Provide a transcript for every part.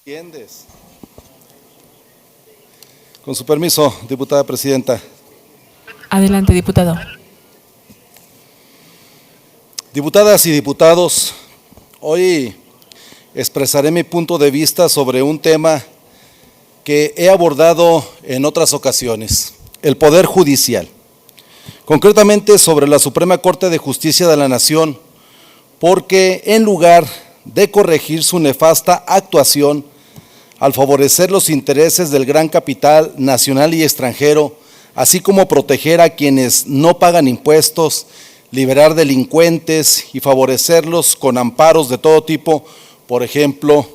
¿Entiendes? Con su permiso, diputada presidenta. Adelante, diputado. Diputadas y diputados, hoy expresaré mi punto de vista sobre un tema que he abordado en otras ocasiones, el Poder Judicial, concretamente sobre la Suprema Corte de Justicia de la Nación, porque en lugar de corregir su nefasta actuación al favorecer los intereses del gran capital nacional y extranjero, así como proteger a quienes no pagan impuestos, liberar delincuentes y favorecerlos con amparos de todo tipo, por ejemplo,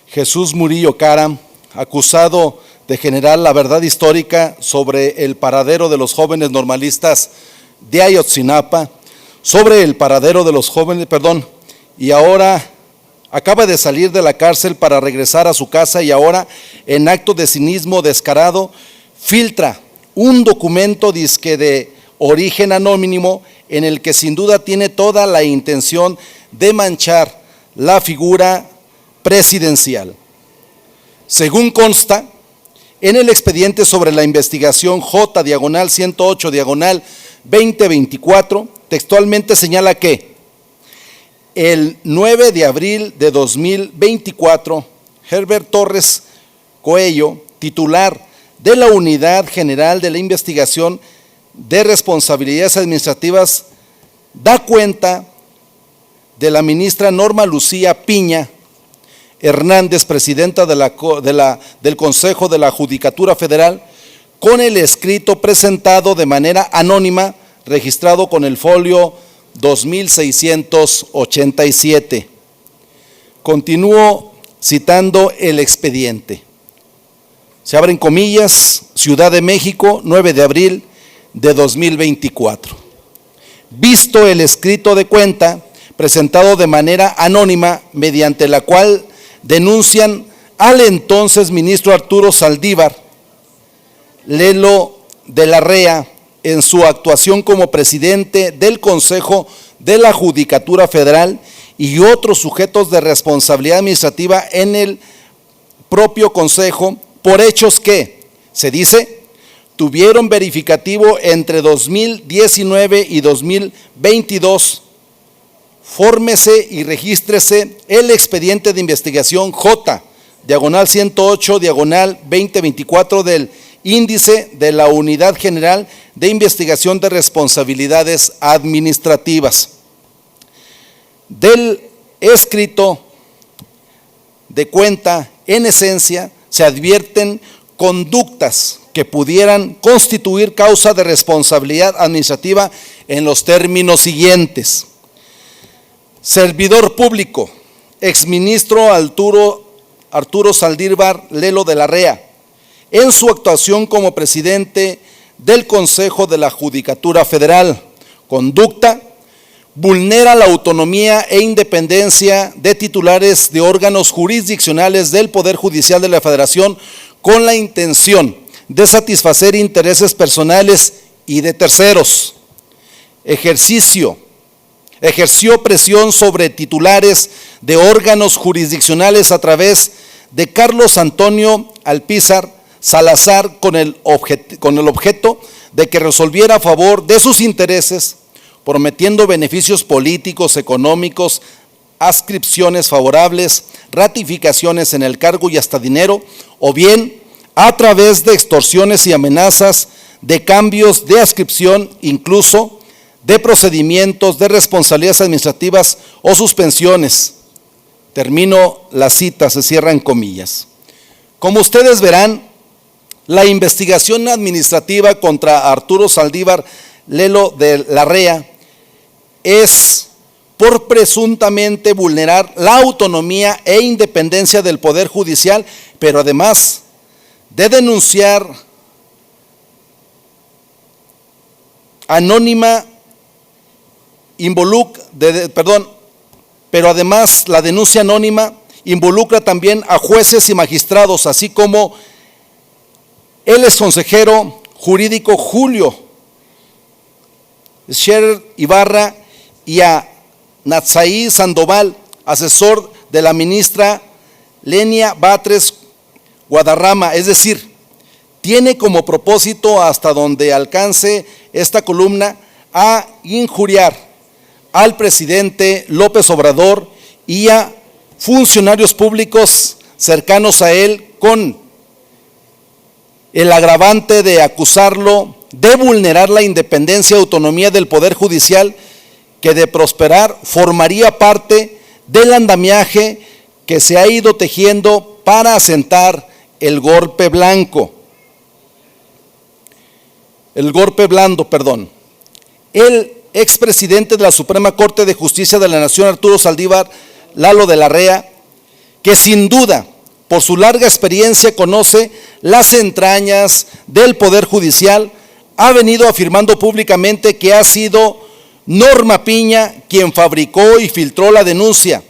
Jesús Murillo Caram, acusado de generar la verdad histórica sobre el paradero de los jóvenes normalistas de Ayotzinapa, sobre el paradero de los jóvenes, y ahora acaba de salir de la cárcel para regresar a su casa y ahora, en acto de cinismo descarado, filtra un documento disque de origen anónimo en el que sin duda tiene toda la intención de manchar la figura presidencial. Según consta, en el expediente sobre la investigación J/108/2024, textualmente señala que el 9 de abril de 2024, Herbert Torres Coello, titular de la Unidad General de la Investigación de Responsabilidades Administrativas, da cuenta de la ministra Norma Lucía Piña Hernández, presidenta del Consejo de la Judicatura Federal, con el escrito presentado de manera anónima, registrado con el folio 2687. Continúo citando el expediente. Se abren comillas, Ciudad de México, 9 de abril de 2024. Visto el escrito de cuenta presentado de manera anónima, mediante la cual denuncian al entonces ministro Arturo Saldívar Lelo de la Rea en su actuación como presidente del Consejo de la Judicatura Federal y otros sujetos de responsabilidad administrativa en el propio Consejo por hechos que, se dice, tuvieron verificativo entre 2019 y 2022. Fórmese y regístrese el expediente de investigación J/108/2024 del índice de la Unidad General de Investigación de Responsabilidades Administrativas. Del escrito de cuenta, en esencia, se advierten conductas que pudieran constituir causa de responsabilidad administrativa en los términos siguientes: servidor público, exministro Arturo Saldívar Lelo de la Rea, en su actuación como presidente del Consejo de la Judicatura Federal, conducta vulnera la autonomía e independencia de titulares de órganos jurisdiccionales del Poder Judicial de la Federación con la intención de satisfacer intereses personales y de terceros. Ejerció presión sobre titulares de órganos jurisdiccionales a través de Carlos Antonio Alpizar Salazar con el objeto de que resolviera a favor de sus intereses, prometiendo beneficios políticos, económicos, adscripciones favorables, ratificaciones en el cargo y hasta dinero, o bien a través de extorsiones y amenazas de cambios de adscripción, incluso de procedimientos de responsabilidades administrativas o suspensiones. Termino la cita, se cierran comillas. Como ustedes verán, la investigación administrativa contra Arturo Saldívar Lelo de la Rea es por presuntamente vulnerar la autonomía e independencia del Poder Judicial, pero además de denunciar anónima pero además la denuncia anónima involucra también a jueces y magistrados, así como el exconsejero jurídico Julio Scherer Ibarra y a Natzaí Sandoval, asesor de la ministra Lenia Batres Guadarrama, es decir, tiene como propósito, hasta donde alcance esta columna, a injuriar al presidente López Obrador y a funcionarios públicos cercanos a él, con el agravante de acusarlo de vulnerar la independencia y autonomía del Poder Judicial, que de prosperar formaría parte del andamiaje que se ha ido tejiendo para asentar el golpe blando. El expresidente de la Suprema Corte de Justicia de la Nación, Arturo Saldívar Lelo de la Rea, que sin duda, por su larga experiencia, conoce las entrañas del Poder Judicial, ha venido afirmando públicamente que ha sido Norma Piña quien fabricó y filtró la denuncia,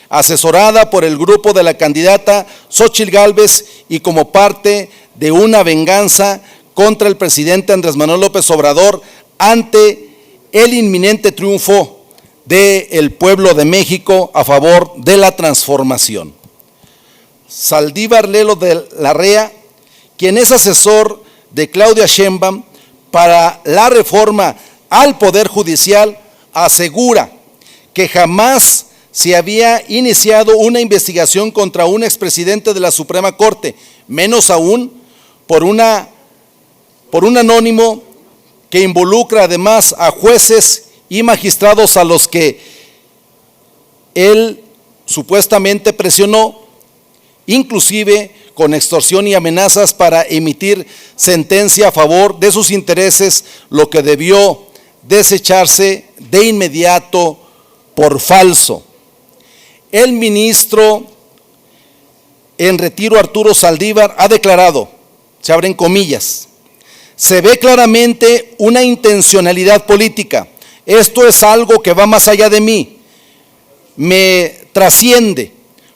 asesorada por el grupo de la candidata Xóchitl Gálvez y como parte de una venganza contra el presidente Andrés Manuel López Obrador ante el inminente triunfo del pueblo de México a favor de la transformación. Saldívar Lelo de la Rea, quien es asesor de Claudia Sheinbaum para la reforma al Poder Judicial, asegura que jamás se había iniciado una investigación contra un expresidente de la Suprema Corte, menos aún por un anónimo que involucra además a jueces y magistrados a los que él supuestamente presionó, inclusive con extorsión y amenazas para emitir sentencia a favor de sus intereses, lo que debió desecharse de inmediato por falso. El ministro en retiro, Arturo Saldívar, ha declarado, se abren comillas, se ve claramente una intencionalidad política. Esto es algo que va más allá de mí, me trasciende,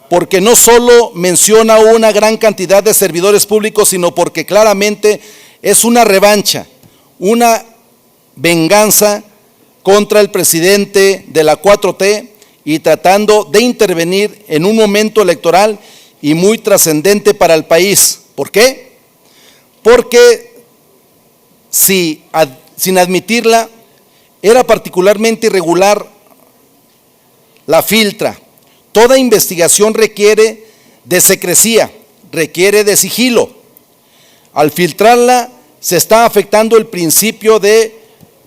porque no solo menciona una gran cantidad de servidores públicos, sino porque claramente es una revancha, una venganza contra el presidente de la 4T y tratando de intervenir en un momento electoral y muy trascendente para el país. ¿Por qué? Porque sin admitirla, era particularmente irregular la filtra. Toda investigación requiere de secrecía, requiere de sigilo. Al filtrarla se está afectando el principio de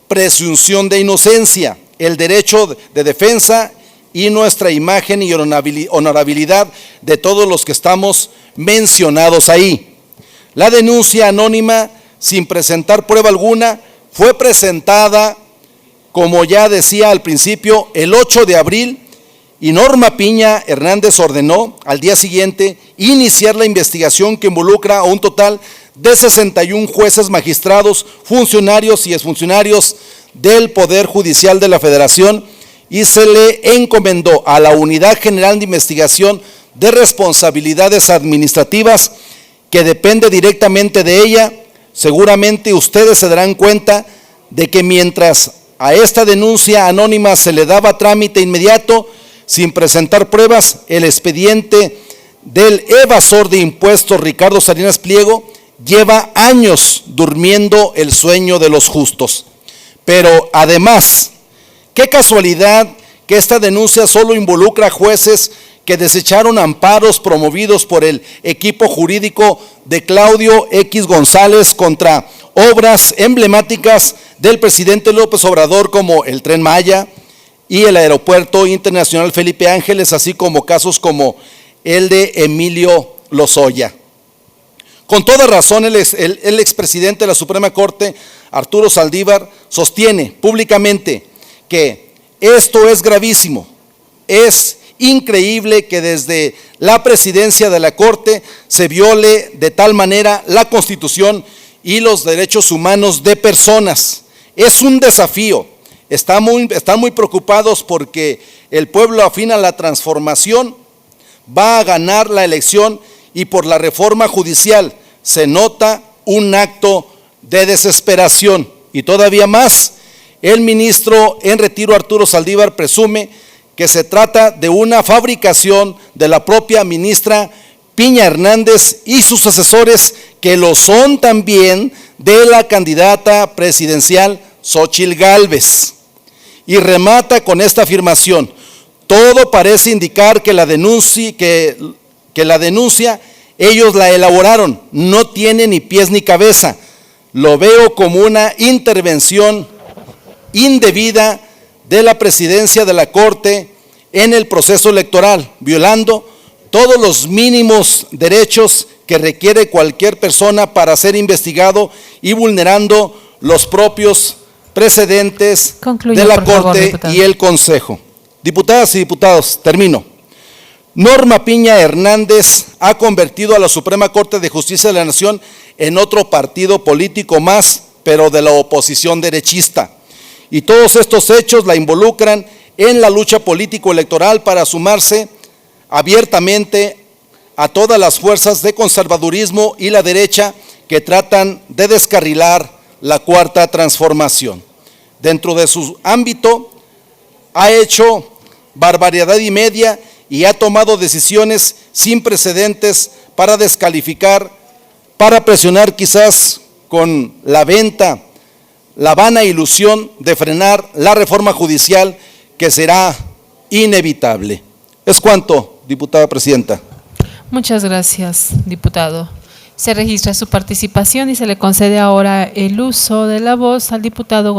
presunción de inocencia, el derecho de defensa y nuestra imagen y honorabilidad de todos los que estamos mencionados ahí. La denuncia anónima, sin presentar prueba alguna, fue presentada, como ya decía al principio, el 8 de abril, y Norma Piña Hernández ordenó al día siguiente iniciar la investigación que involucra a un total de 61 jueces, magistrados, funcionarios y exfuncionarios del Poder Judicial de la Federación, y se le encomendó a la Unidad General de Investigación de Responsabilidades Administrativas, que depende directamente de ella. Seguramente ustedes se darán cuenta de que mientras a esta denuncia anónima se le daba trámite inmediato, sin presentar pruebas, el expediente del evasor de impuestos Ricardo Salinas Pliego lleva años durmiendo el sueño de los justos. Pero además, qué casualidad que esta denuncia solo involucra a jueces que desecharon amparos promovidos por el equipo jurídico de Claudio X González contra obras emblemáticas del presidente López Obrador, como el Tren Maya y el Aeropuerto Internacional Felipe Ángeles, así como casos como el de Emilio Lozoya. Con toda razón, el expresidente de la Suprema Corte, Arturo Saldívar, sostiene públicamente que esto es gravísimo. Es increíble que desde la presidencia de la Corte se viole de tal manera la Constitución y los derechos humanos de personas. Es un desafío. Están muy preocupados porque el pueblo afín a la transformación va a ganar la elección, y por la reforma judicial se nota un acto de desesperación. Y todavía más, el ministro en retiro, Arturo Saldívar, presume que se trata de una fabricación de la propia ministra Piña Hernández y sus asesores, que lo son también de la candidata presidencial Xóchitl Gálvez. Y remata con esta afirmación: todo parece indicar que la denuncia ellos la elaboraron, no tiene ni pies ni cabeza. Lo veo como una intervención indebida de la presidencia de la Corte en el proceso electoral, violando todos los mínimos derechos que requiere cualquier persona para ser investigado y vulnerando los propios precedentes Concluya, de la por favor, Corte diputado. y el Consejo. Diputadas y diputados, termino. Norma Piña Hernández ha convertido a la Suprema Corte de Justicia de la Nación en otro partido político más, pero de la oposición derechista. Y todos estos hechos la involucran en la lucha político-electoral para sumarse abiertamente a todas las fuerzas de conservadurismo y la derecha que tratan de descarrilar la Cuarta Transformación. Dentro de su ámbito ha hecho barbaridad y media y ha tomado decisiones sin precedentes para descalificar, para presionar quizás con la venta, la vana ilusión de frenar la reforma judicial que será inevitable. Es cuanto, diputada presidenta. Muchas gracias, diputado. Se registra su participación y se le concede ahora el uso de la voz al diputado